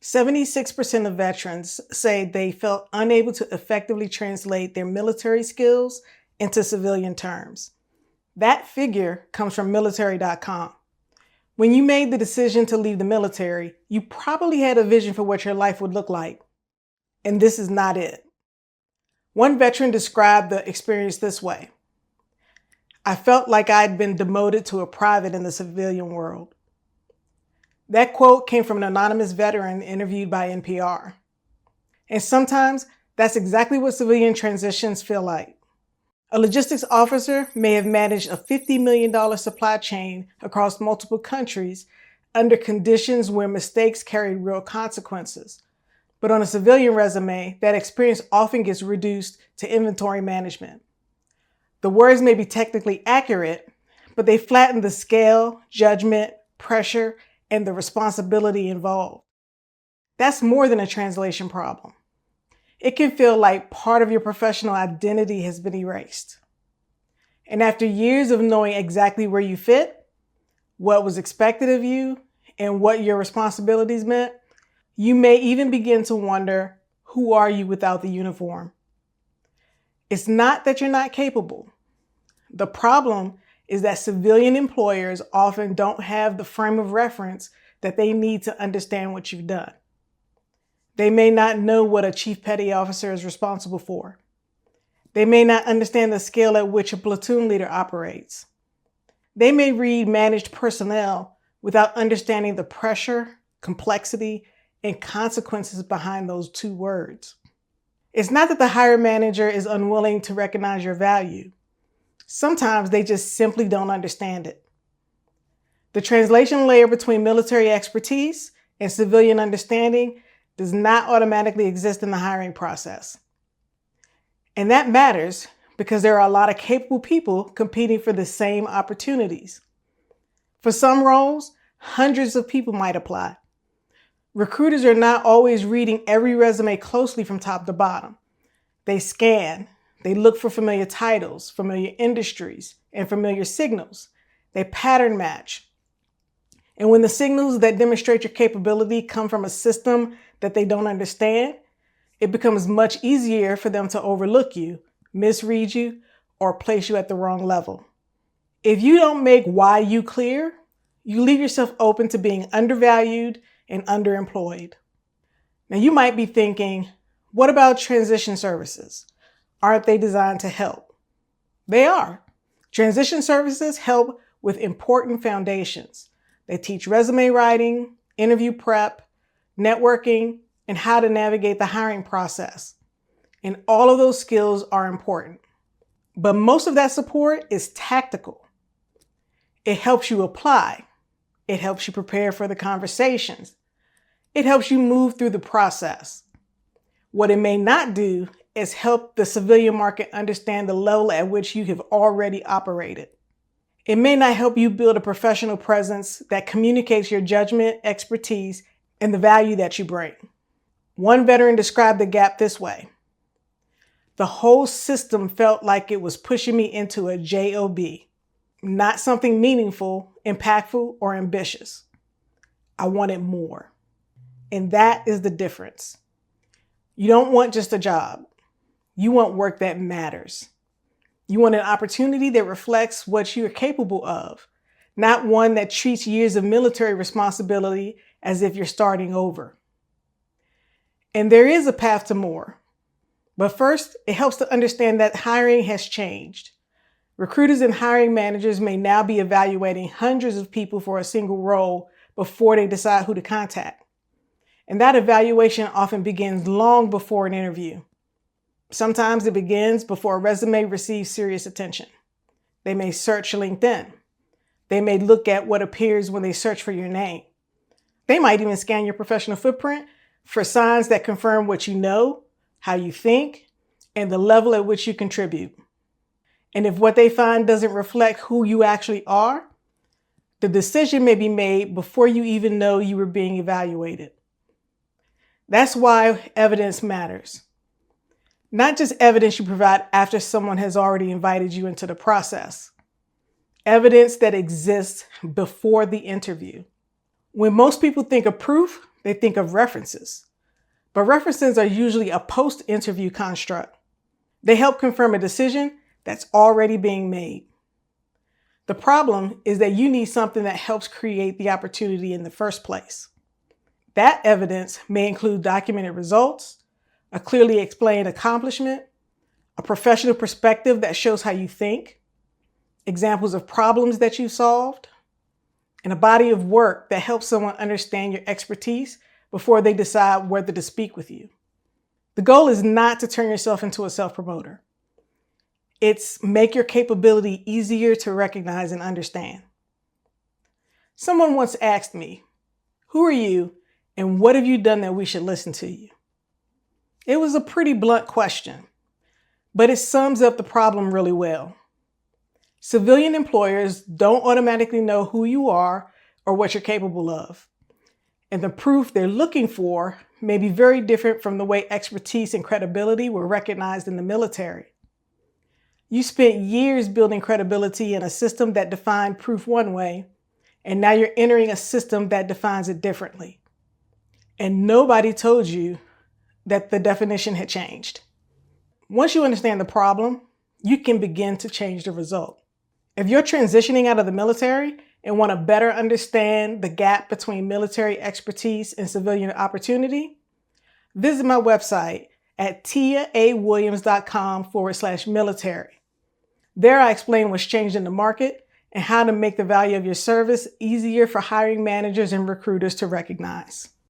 76% of veterans say they felt unable to effectively translate their military skills into civilian terms. That figure comes from military.com. When you made the decision to leave the military, you probably had a vision for what your life would look like. And this is not it. One veteran described the experience this way: I felt like I'd been demoted to a private in the civilian world. That quote came from an anonymous veteran interviewed by NPR. And sometimes that's exactly what civilian transitions feel like. A logistics officer may have managed a $50 million supply chain across multiple countries under conditions where mistakes carried real consequences. But on a civilian resume, that experience often gets reduced to inventory management. The words may be technically accurate, but they flatten the scale, judgment, pressure, and the responsibility involved. That's more than a translation problem. It can feel like part of your professional identity has been erased. And after years of knowing exactly where you fit, what was expected of you, and what your responsibilities meant, you may even begin to wonder, who are you without the uniform? It's not that you're not capable. The problem is that civilian employers often don't have the frame of reference that they need to understand what you've done. They may not know what a chief petty officer is responsible for. They may not understand the scale at which a platoon leader operates. They may read managed personnel without understanding the pressure, complexity, and consequences behind those two words. It's not that the hiring manager is unwilling to recognize your value. Sometimes they just simply don't understand it. The translation layer between military expertise and civilian understanding does not automatically exist in the hiring process. And that matters because there are a lot of capable people competing for the same opportunities. For some roles, hundreds of people might apply. Recruiters are not always reading every resume closely from top to bottom. They scan. They look for familiar titles, familiar industries, and familiar signals. They pattern match. And when the signals that demonstrate your capability come from a system that they don't understand, it becomes much easier for them to overlook you, misread you, or place you at the wrong level. If you don't make why you clear, you leave yourself open to being undervalued and underemployed. Now you might be thinking, what about transition services? Aren't they designed to help? They are. Transition services help with important foundations. They teach resume writing, interview prep, networking, and how to navigate the hiring process. And all of those skills are important. But most of that support is tactical. It helps you apply. It helps you prepare for the conversations. It helps you move through the process. What it may not do is help the civilian market understand the level at which you have already operated. It may not help you build a professional presence that communicates your judgment, expertise, and the value that you bring. One veteran described the gap this way: the whole system felt like it was pushing me into a job, not something meaningful, impactful, or ambitious. I wanted more. And that is the difference. You don't want just a job. You want work that matters. You want an opportunity that reflects what you are capable of, not one that treats years of military responsibility as if you're starting over. And there is a path to more. But first, it helps to understand that hiring has changed. Recruiters and hiring managers may now be evaluating hundreds of people for a single role before they decide who to contact. And that evaluation often begins long before an interview. Sometimes it begins before a resume receives serious attention. They may search LinkedIn. They may look at what appears when they search for your name. They might even scan your professional footprint for signs that confirm what you know, how you think, and the level at which you contribute. And if what they find doesn't reflect who you actually are, the decision may be made before you even know you were being evaluated. That's why evidence matters. Not just evidence you provide after someone has already invited you into the process. Evidence that exists before the interview. When most people think of proof, they think of references. But references are usually a post-interview construct. They help confirm a decision that's already being made. The problem is that you need something that helps create the opportunity in the first place. That evidence may include documented results, a clearly explained accomplishment, a professional perspective that shows how you think, examples of problems that you solved, and a body of work that helps someone understand your expertise before they decide whether to speak with you. The goal is not to turn yourself into a self-promoter. It's make your capability easier to recognize and understand. Someone once asked me, "Who are you and what have you done that we should listen to you?" It was a pretty blunt question, but it sums up the problem really well. Civilian employers don't automatically know who you are or what you're capable of. And the proof they're looking for may be very different from the way expertise and credibility were recognized in the military. You spent years building credibility in a system that defined proof one way, and now you're entering a system that defines it differently. And nobody told you that the definition had changed. Once you understand the problem, you can begin to change the result. If you're transitioning out of the military and want to better understand the gap between military expertise and civilian opportunity, visit my website at tiaawilliams.com/military. There I explain what's changed in the market and how to make the value of your service easier for hiring managers and recruiters to recognize.